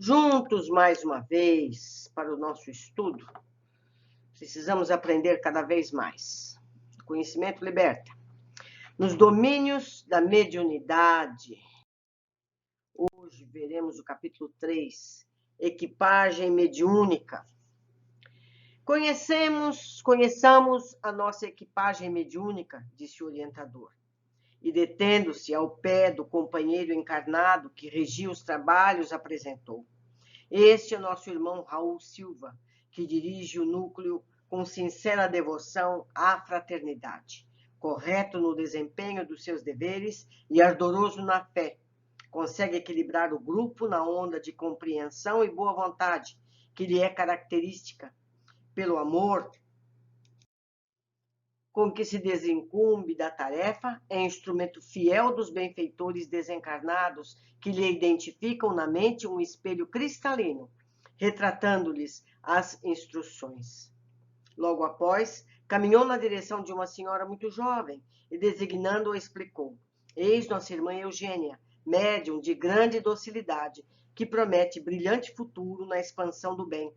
Juntos mais uma vez para o nosso estudo. Precisamos aprender cada vez mais. Conhecimento liberta. Nos domínios da mediunidade, hoje veremos o capítulo 3, equipagem mediúnica. Conheçamos a nossa equipagem mediúnica, disse o orientador, e detendo-se ao pé do companheiro encarnado que regia os trabalhos, apresentou. Este é nosso irmão Raul Silva, que dirige o núcleo com sincera devoção à fraternidade, correto no desempenho dos seus deveres e ardoroso na fé. Consegue equilibrar o grupo na onda de compreensão e boa vontade, que lhe é característica, pelo amor com que se desincumbe da tarefa, é instrumento fiel dos benfeitores desencarnados que lhe identificam na mente um espelho cristalino, retratando-lhes as instruções. Logo após, caminhou na direção de uma senhora muito jovem e, designando-a, explicou: eis nossa irmã Eugênia, médium de grande docilidade, que promete brilhante futuro na expansão do bem.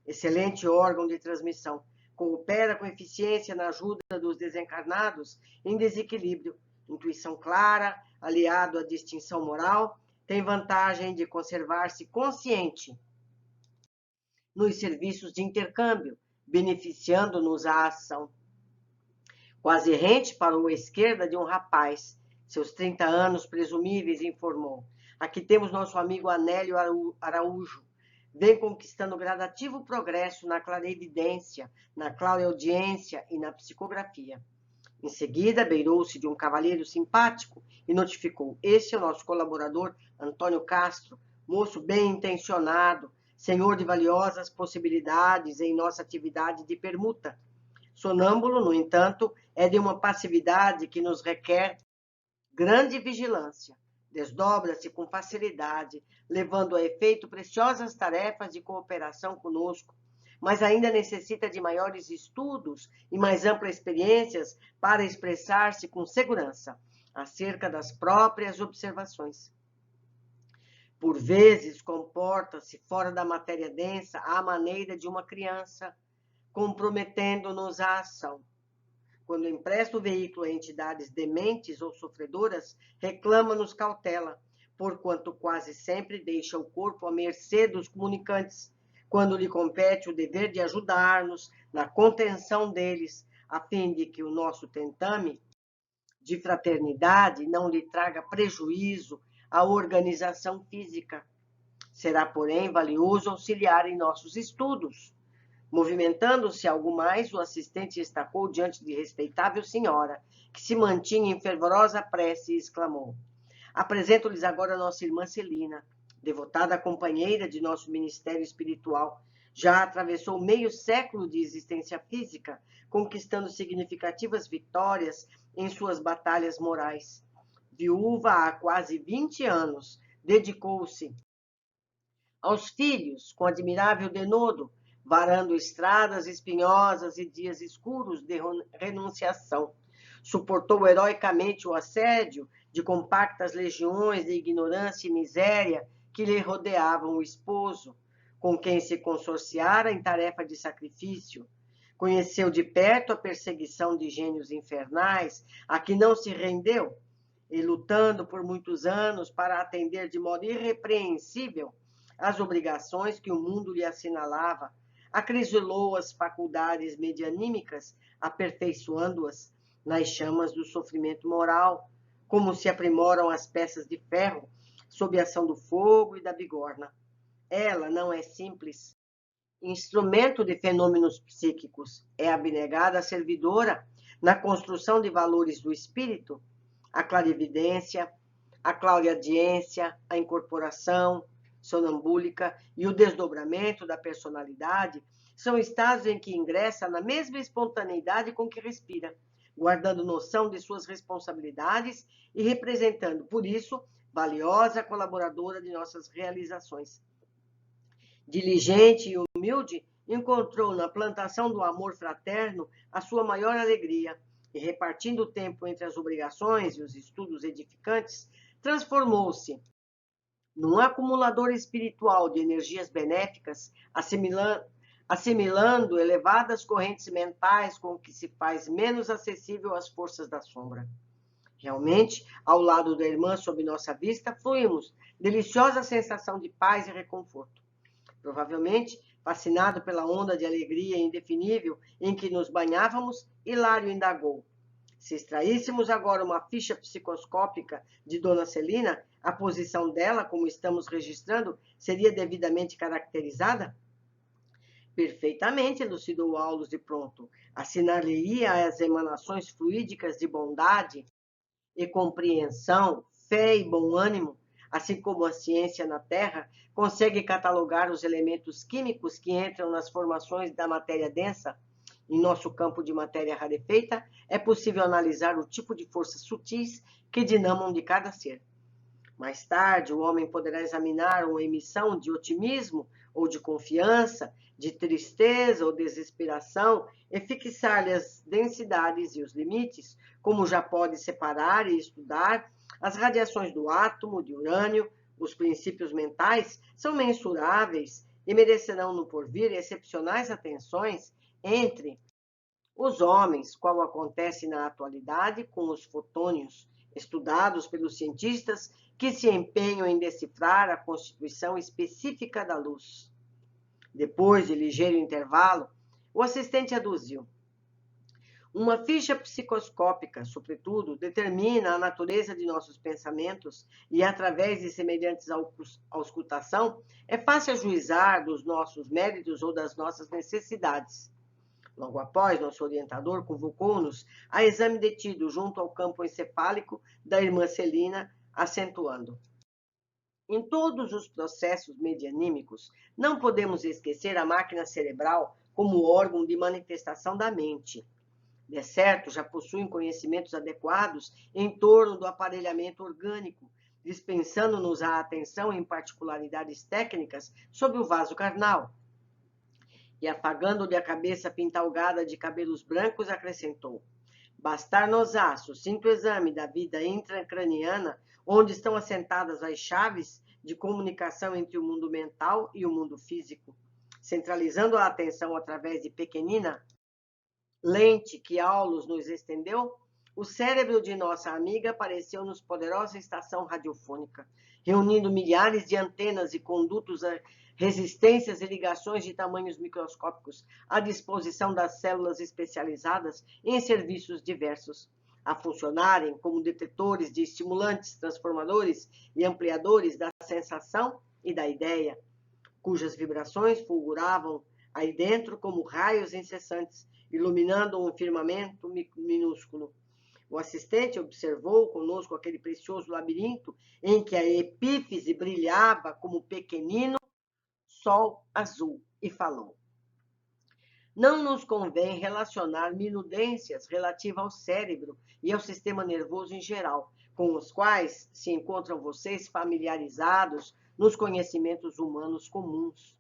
Excelente órgão de transmissão, coopera com eficiência na ajuda dos desencarnados em desequilíbrio. Intuição clara, aliado à distinção moral, tem vantagem de conservar-se consciente nos serviços de intercâmbio, beneficiando-nos à ação. Quase rente parou à esquerda de um rapaz, seus 30 anos presumíveis, informou. Aqui temos nosso amigo Anélio Araújo. Vem conquistando gradativo progresso na clarevidência, na clareaudiência e na psicografia. Em seguida, beirou-se de um cavalheiro simpático e notificou: este é o nosso colaborador Antônio Castro, moço bem intencionado, senhor de valiosas possibilidades em nossa atividade de permuta. Sonâmbulo, no entanto, é de uma passividade que nos requer grande vigilância. Desdobra-se com facilidade, levando a efeito preciosas tarefas de cooperação conosco, mas ainda necessita de maiores estudos e mais amplas experiências para expressar-se com segurança acerca das próprias observações. Por vezes, comporta-se fora da matéria densa à maneira de uma criança, comprometendo-nos à ação. Quando empresta o veículo a entidades dementes ou sofredoras, reclama-nos cautela, porquanto quase sempre deixa o corpo à mercê dos comunicantes, quando lhe compete o dever de ajudar-nos na contenção deles, a fim de que o nosso tentame de fraternidade não lhe traga prejuízo à organização física. Será, porém, valioso auxiliar em nossos estudos. Movimentando-se algo mais, o assistente estacou diante de respeitável senhora, que se mantinha em fervorosa prece, e exclamou: apresento-lhes agora nossa irmã Celina, devotada companheira de nosso ministério espiritual. Já atravessou meio século de existência física, conquistando significativas vitórias em suas batalhas morais. Viúva há quase 20 anos, dedicou-se aos filhos com admirável denodo, varando estradas espinhosas e dias escuros de renunciação. Suportou heroicamente o assédio de compactas legiões de ignorância e miséria que lhe rodeavam o esposo, com quem se consorciara em tarefa de sacrifício. Conheceu de perto a perseguição de gênios infernais, a que não se rendeu, e lutando por muitos anos para atender de modo irrepreensível às obrigações que o mundo lhe assinalava, acrisolou as faculdades medianímicas, aperfeiçoando-as nas chamas do sofrimento moral, como se aprimoram as peças de ferro sob a ação do fogo e da bigorna. Ela não é simples instrumento de fenômenos psíquicos, é abnegada servidora na construção de valores do espírito, a clarividência, a clareaudiência, a incorporação sonambúlica e o desdobramento da personalidade são estados em que ingressa na mesma espontaneidade com que respira, guardando noção de suas responsabilidades e representando, por isso, valiosa colaboradora de nossas realizações. Diligente e humilde, encontrou na plantação do amor fraterno a sua maior alegria e, repartindo o tempo entre as obrigações e os estudos edificantes, transformou-se num acumulador espiritual de energias benéficas, assimilando elevadas correntes mentais com que se faz menos acessível às forças da sombra. Realmente, ao lado da irmã sob nossa vista, fluímos deliciosa sensação de paz e reconforto. Provavelmente, fascinado pela onda de alegria indefinível em que nos banhávamos, Hilário indagou: se extraíssemos agora uma ficha psicoscópica de Dona Celina, a posição dela, como estamos registrando, seria devidamente caracterizada? Perfeitamente, elucidou Aulus de pronto. Assinar-lhe-ia as emanações fluídicas de bondade e compreensão, fé e bom ânimo, assim como a ciência na Terra consegue catalogar os elementos químicos que entram nas formações da matéria densa. Em nosso campo de matéria rarefeita, é possível analisar o tipo de forças sutis que dinamam de cada ser. Mais tarde, o homem poderá examinar uma emissão de otimismo ou de confiança, de tristeza ou desesperação, e fixar-lhe as densidades e os limites, como já pode separar e estudar as radiações do átomo, de urânio. Os princípios mentais são mensuráveis e merecerão no porvir excepcionais atenções entre os homens, qual acontece na atualidade com os fotônios, estudados pelos cientistas que se empenham em decifrar a constituição específica da luz. Depois de ligeiro intervalo, o assistente aduziu: uma ficha psicoscópica, sobretudo, determina a natureza de nossos pensamentos e, através de semelhantes auscultação, é fácil ajuizar dos nossos méritos ou das nossas necessidades. Logo após, nosso orientador convocou-nos a exame detido junto ao campo encefálico da irmã Celina, acentuando: em todos os processos medianímicos, não podemos esquecer a máquina cerebral como órgão de manifestação da mente. De certo, já possuem conhecimentos adequados em torno do aparelhamento orgânico, dispensando-nos a atenção em particularidades técnicas sobre o vaso carnal. E afagando-lhe a cabeça pintalgada de cabelos brancos, acrescentou: bastar-nos-á sucinto exame da vida intracraniana, onde estão assentadas as chaves de comunicação entre o mundo mental e o mundo físico, centralizando a atenção através de pequenina lente que Aulus nos estendeu. O cérebro de nossa amiga pareceu-nos poderosa estação radiofônica, reunindo milhares de antenas e condutos a resistências e ligações de tamanhos microscópicos à disposição das células especializadas em serviços diversos, a funcionarem como detetores de estimulantes, transformadores e ampliadores da sensação e da ideia, cujas vibrações fulguravam aí dentro como raios incessantes, iluminando um firmamento minúsculo. O assistente observou conosco aquele precioso labirinto em que a epífise brilhava como pequenino sol azul e falou: não nos convém relacionar minudências relativas ao cérebro e ao sistema nervoso em geral, com os quais se encontram vocês familiarizados nos conhecimentos humanos comuns.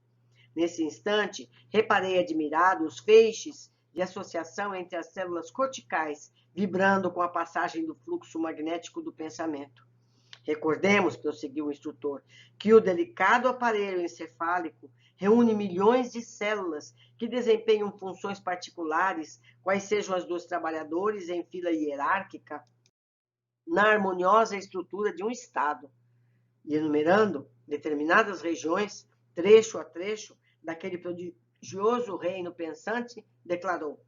Nesse instante, reparei admirado os feixes de associação entre as células corticais, vibrando com a passagem do fluxo magnético do pensamento. Recordemos, prosseguiu o instrutor, que o delicado aparelho encefálico reúne milhões de células que desempenham funções particulares, quais sejam as dos trabalhadores em fila hierárquica, na harmoniosa estrutura de um Estado, e enumerando determinadas regiões, trecho a trecho, daquele prodigioso reino pensante, declarou: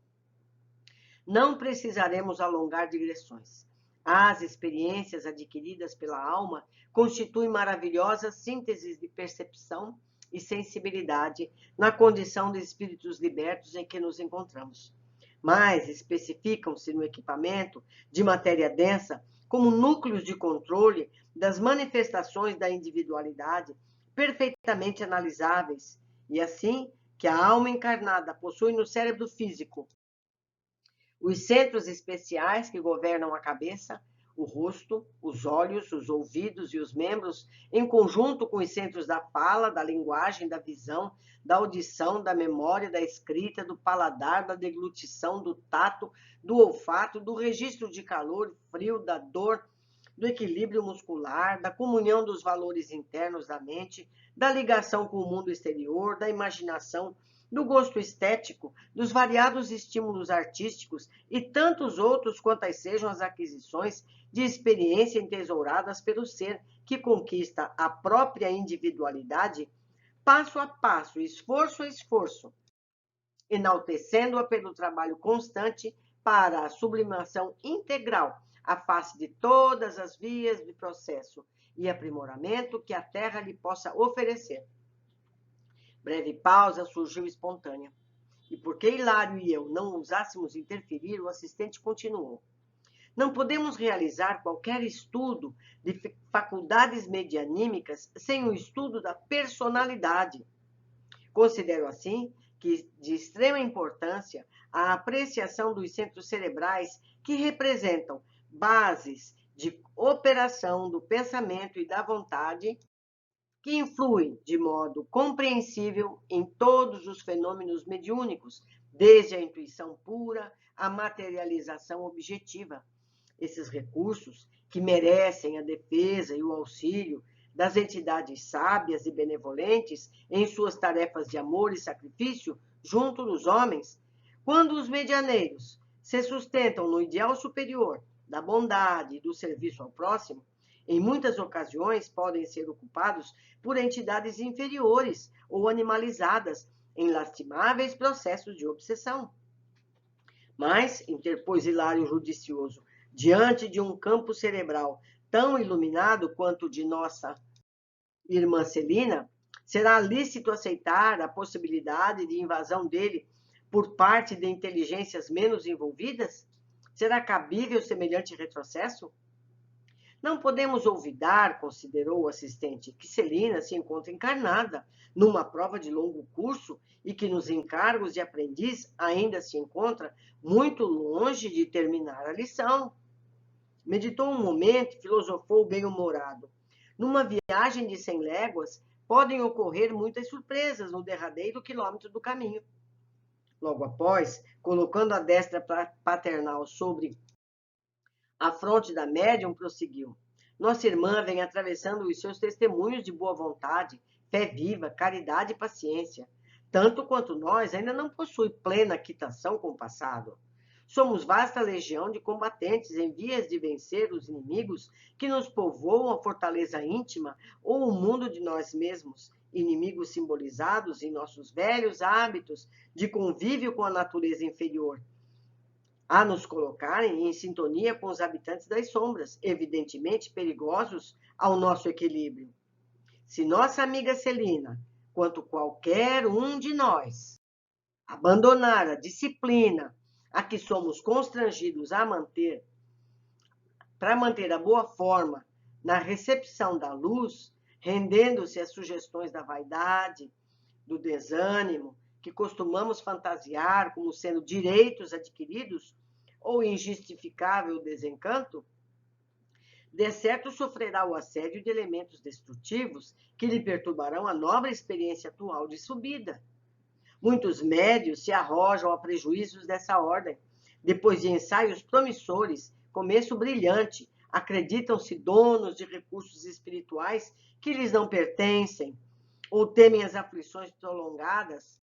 não precisaremos alongar digressões. As experiências adquiridas pela alma constituem maravilhosas sínteses de percepção e sensibilidade na condição de espíritos libertos em que nos encontramos. Mas especificam-se no equipamento de matéria densa como núcleos de controle das manifestações da individualidade perfeitamente analisáveis, e assim que a alma encarnada possui no cérebro físico os centros especiais que governam a cabeça, o rosto, os olhos, os ouvidos e os membros, em conjunto com os centros da fala, da linguagem, da visão, da audição, da memória, da escrita, do paladar, da deglutição, do tato, do olfato, do registro de calor, frio, da dor, do equilíbrio muscular, da comunhão dos valores internos da mente, da ligação com o mundo exterior, da imaginação, do gosto estético, dos variados estímulos artísticos e tantos outros quantas sejam as aquisições de experiência entesouradas pelo ser que conquista a própria individualidade, passo a passo, esforço a esforço, enaltecendo-a pelo trabalho constante para a sublimação integral, à face de todas as vias de processo e aprimoramento que a Terra lhe possa oferecer. Breve pausa surgiu espontânea. E porque Hilário e eu não ousássemos interferir, o assistente continuou. Não podemos realizar qualquer estudo de faculdades medianímicas sem o estudo da personalidade. Considero, assim, que de extrema importância a apreciação dos centros cerebrais que representam bases de operação do pensamento e da vontade que influem de modo compreensível em todos os fenômenos mediúnicos, desde a intuição pura à materialização objetiva. Esses recursos, que merecem a defesa e o auxílio das entidades sábias e benevolentes em suas tarefas de amor e sacrifício junto dos homens, quando os medianeiros se sustentam no ideal superior da bondade e do serviço ao próximo, em muitas ocasiões podem ser ocupados por entidades inferiores ou animalizadas em lastimáveis processos de obsessão. Mas, interpôs Hilário judicioso, diante de um campo cerebral tão iluminado quanto o de nossa irmã Celina, será lícito aceitar a possibilidade de invasão dele por parte de inteligências menos envolvidas? Será cabível semelhante retrocesso? Não podemos olvidar, considerou o assistente, que Celina se encontra encarnada numa prova de longo curso e que nos encargos de aprendiz ainda se encontra muito longe de terminar a lição. Meditou um momento e filosofou bem-humorado. Numa viagem de 100 léguas, podem ocorrer muitas surpresas no derradeiro quilômetro do caminho. Logo após, colocando a destra paternal sobre a fronte da médium, prosseguiu. Nossa irmã vem atravessando os seus testemunhos de boa vontade, fé viva, caridade e paciência. Tanto quanto nós, ainda não possui plena quitação com o passado. Somos vasta legião de combatentes em vias de vencer os inimigos que nos povoam a fortaleza íntima ou o mundo de nós mesmos, inimigos simbolizados em nossos velhos hábitos de convívio com a natureza inferior, a nos colocarem em sintonia com os habitantes das sombras, evidentemente perigosos ao nosso equilíbrio. Se nossa amiga Celina, quanto qualquer um de nós, abandonar a disciplina a que somos constrangidos a manter, para manter a boa forma na recepção da luz, rendendo-se às sugestões da vaidade, do desânimo, que costumamos fantasiar como sendo direitos adquiridos ou injustificável desencanto, de certo sofrerá o assédio de elementos destrutivos que lhe perturbarão a nobre experiência atual de subida. Muitos médios se arrojam a prejuízos dessa ordem. Depois de ensaios promissores, começo brilhante, acreditam-se donos de recursos espirituais que lhes não pertencem, ou temem as aflições prolongadas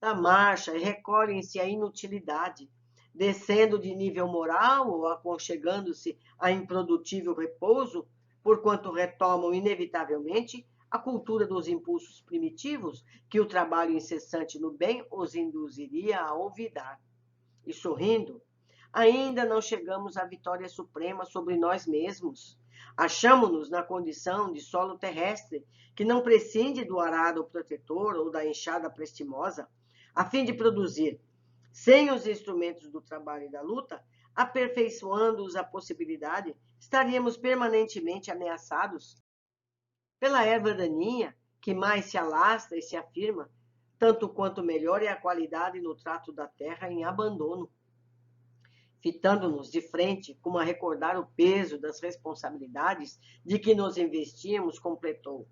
da marcha e recolhem-se à inutilidade, descendo de nível moral ou aconchegando-se a improdutível repouso, porquanto retomam inevitavelmente a cultura dos impulsos primitivos que o trabalho incessante no bem os induziria a olvidar. E sorrindo, ainda não chegamos à vitória suprema sobre nós mesmos. Achamo-nos na condição de solo terrestre, que não prescinde do arado protetor ou da enxada prestimosa, a fim de produzir, sem os instrumentos do trabalho e da luta, aperfeiçoando-os a possibilidade, estaríamos permanentemente ameaçados pela erva daninha, que mais se alastra e se afirma, tanto quanto melhor é a qualidade no trato da terra em abandono. Fitando-nos de frente, como a recordar o peso das responsabilidades de que nos investíamos, completou.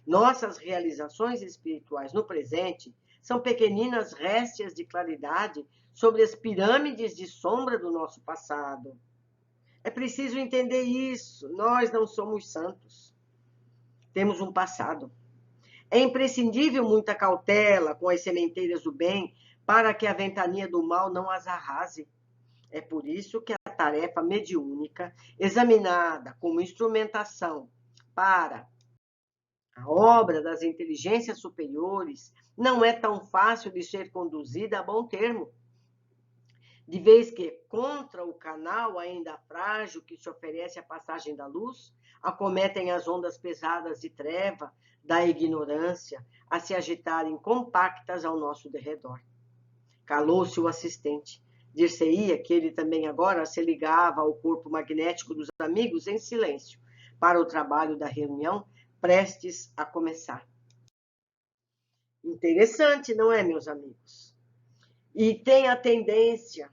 Nossas realizações espirituais no presente são pequeninas réstias de claridade sobre as pirâmides de sombra do nosso passado. É preciso entender isso. Nós não somos santos. Temos um passado. É imprescindível muita cautela com as sementeiras do bem para que a ventania do mal não as arrase. É por isso que a tarefa mediúnica, examinada como instrumentação para a obra das inteligências superiores, não é tão fácil de ser conduzida a bom termo, de vez que, contra o canal ainda frágil que se oferece à passagem da luz, acometem as ondas pesadas de treva, da ignorância, a se agitarem compactas ao nosso derredor. Calou-se o assistente. Dir-se-ia que ele também agora se ligava ao corpo magnético dos amigos em silêncio, para o trabalho da reunião prestes a começar. Interessante, não é, meus amigos? E tem a tendência,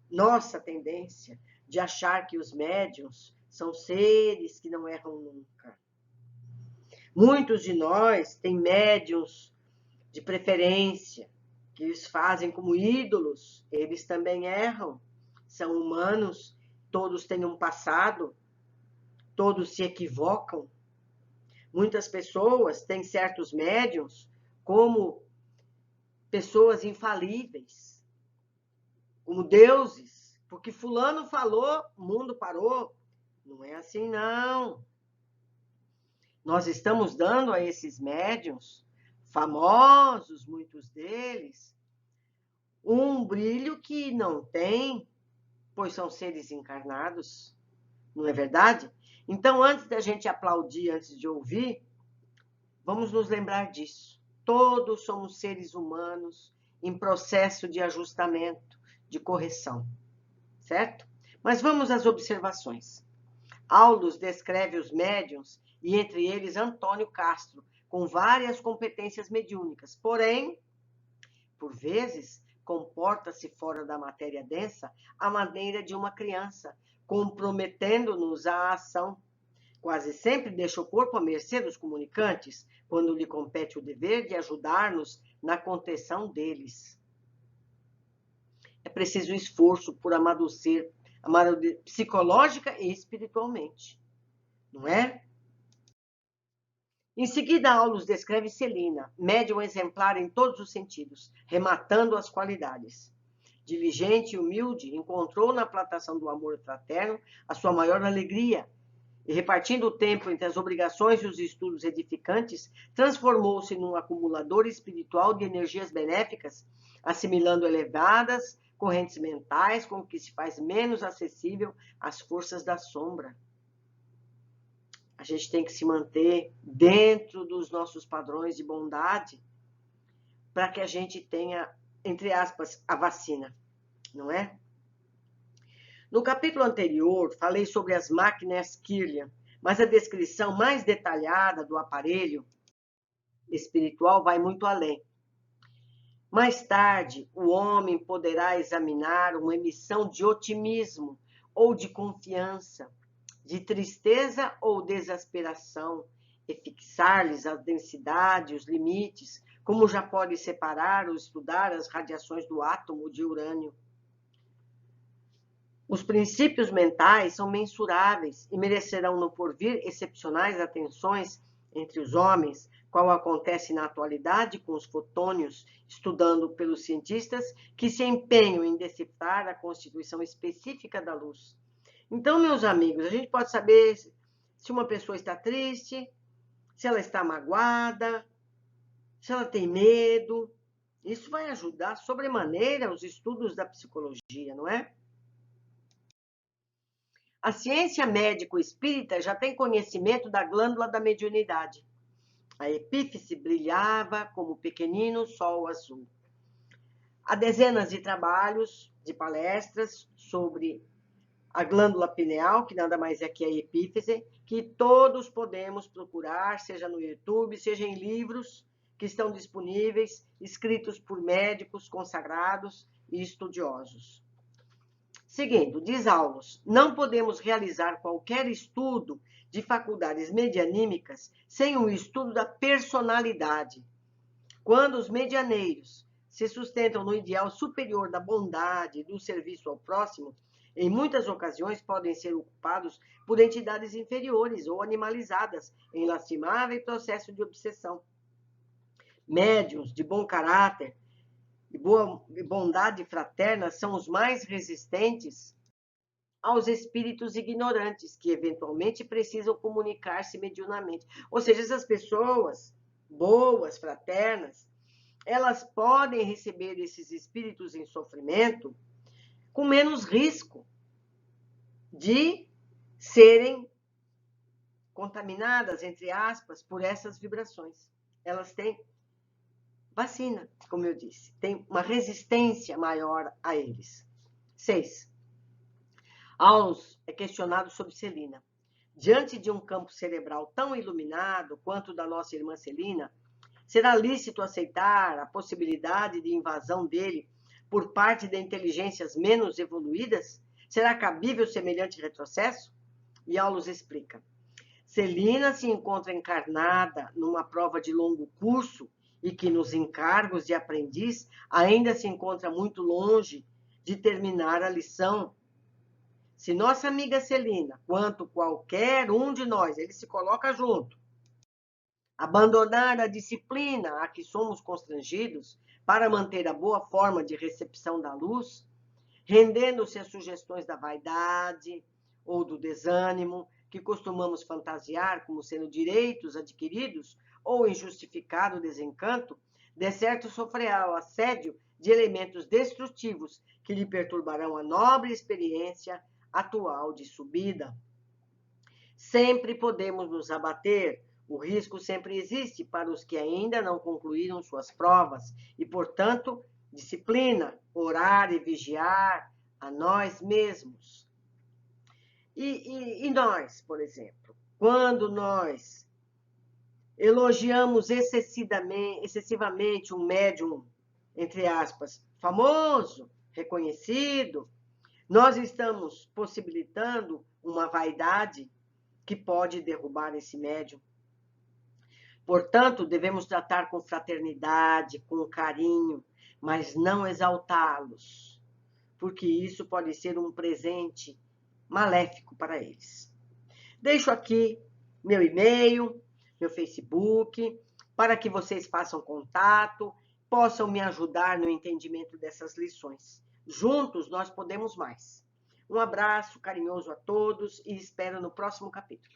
nossa tendência, de achar que os médiuns são seres que não erram nunca. Muitos de nós têm médiuns de preferência, que eles fazem como ídolos, eles também erram, são humanos, todos têm um passado, todos se equivocam. Muitas pessoas têm certos médiuns como pessoas infalíveis, como deuses, porque fulano falou, o mundo parou. Não é assim, não. Nós estamos dando a esses médiuns, famosos, muitos deles, um brilho que não tem, pois são seres encarnados, não é verdade? Então, antes da gente aplaudir, antes de ouvir, vamos nos lembrar disso. Todos somos seres humanos em processo de ajustamento, de correção, certo? Mas vamos às observações. Aulus descreve os médiuns, e entre eles Antônio Castro, com várias competências mediúnicas, porém, por vezes, comporta-se fora da matéria densa à maneira de uma criança, comprometendo-nos à ação. Quase sempre deixa o corpo à mercê dos comunicantes, quando lhe compete o dever de ajudar-nos na contenção deles. É preciso esforço por amadurecer psicológica e espiritualmente, não é? Em seguida, Aulus descreve Celina, médium exemplar em todos os sentidos, rematando as qualidades. Diligente e humilde, encontrou na plantação do amor fraterno a sua maior alegria, e repartindo o tempo entre as obrigações e os estudos edificantes, transformou-se num acumulador espiritual de energias benéficas, assimilando elevadas correntes mentais com que se faz menos acessível às forças da sombra. A gente tem que se manter dentro dos nossos padrões de bondade para que a gente tenha, entre aspas, a vacina, não é? No capítulo anterior, falei sobre as máquinas Kirlian, mas a descrição mais detalhada do aparelho espiritual vai muito além. Mais tarde, o homem poderá examinar uma emissão de otimismo ou de confiança, de tristeza ou desesperação, e fixar-lhes a densidade, os limites, como já pode separar ou estudar as radiações do átomo de urânio. Os princípios mentais são mensuráveis e merecerão no porvir excepcionais atenções entre os homens, qual acontece na atualidade com os fotônios, estudando pelos cientistas que se empenham em decifrar a constituição específica da luz. Então, meus amigos, a gente pode saber se uma pessoa está triste, se ela está magoada, se ela tem medo. Isso vai ajudar sobremaneira os estudos da psicologia, não é? A ciência médico-espírita já tem conhecimento da glândula da mediunidade. A epífise brilhava como pequenino sol azul. Há dezenas de trabalhos, de palestras sobre a glândula pineal, que nada mais é que a epífise, que todos podemos procurar, seja no YouTube, seja em livros que estão disponíveis, escritos por médicos consagrados e estudiosos. Seguindo, diz Aulus, não podemos realizar qualquer estudo de faculdades medianímicas sem um estudo da personalidade. Quando os medianeiros se sustentam no ideal superior da bondade e do serviço ao próximo, Em muitas ocasiões podem ser ocupados por entidades inferiores ou animalizadas em lastimável processo de obsessão. Médiuns de bom caráter e bondade fraterna são os mais resistentes aos espíritos ignorantes, que eventualmente precisam comunicar-se mediunamente. Ou seja, essas pessoas boas, fraternas, elas podem receber esses espíritos em sofrimento com menos risco de serem contaminadas, entre aspas, por essas vibrações. Elas têm vacina, como eu disse, tem uma resistência maior a eles. 6. Aulus é questionado sobre Celina. Diante de um campo cerebral tão iluminado quanto o da nossa irmã Celina, será lícito aceitar a possibilidade de invasão dele por parte de inteligências menos evoluídas? Será cabível semelhante retrocesso? E Aulus explica. Celina se encontra encarnada numa prova de longo curso e que nos encargos de aprendiz ainda se encontra muito longe de terminar a lição. Se nossa amiga Celina, quanto qualquer um de nós, ele se coloca junto, abandonar a disciplina a que somos constrangidos para manter a boa forma de recepção da luz, rendendo-se às sugestões da vaidade ou do desânimo, que costumamos fantasiar como sendo direitos adquiridos ou injustificado desencanto, de certo sofrerá o assédio de elementos destrutivos que lhe perturbarão a nobre experiência atual de subida. Sempre podemos nos abater, o risco sempre existe para os que ainda não concluíram suas provas e, portanto, disciplina, orar e vigiar a nós mesmos. E nós, por exemplo, quando nós elogiamos excessivamente um médium, entre aspas, famoso, reconhecido, nós estamos possibilitando uma vaidade que pode derrubar esse médium. Portanto, devemos tratar com fraternidade, com carinho, mas não exaltá-los, porque isso pode ser um presente maléfico para eles. Deixo aqui meu e-mail, meu Facebook, para que vocês façam contato, possam me ajudar no entendimento dessas lições. Juntos nós podemos mais. Um abraço carinhoso a todos e espero no próximo capítulo.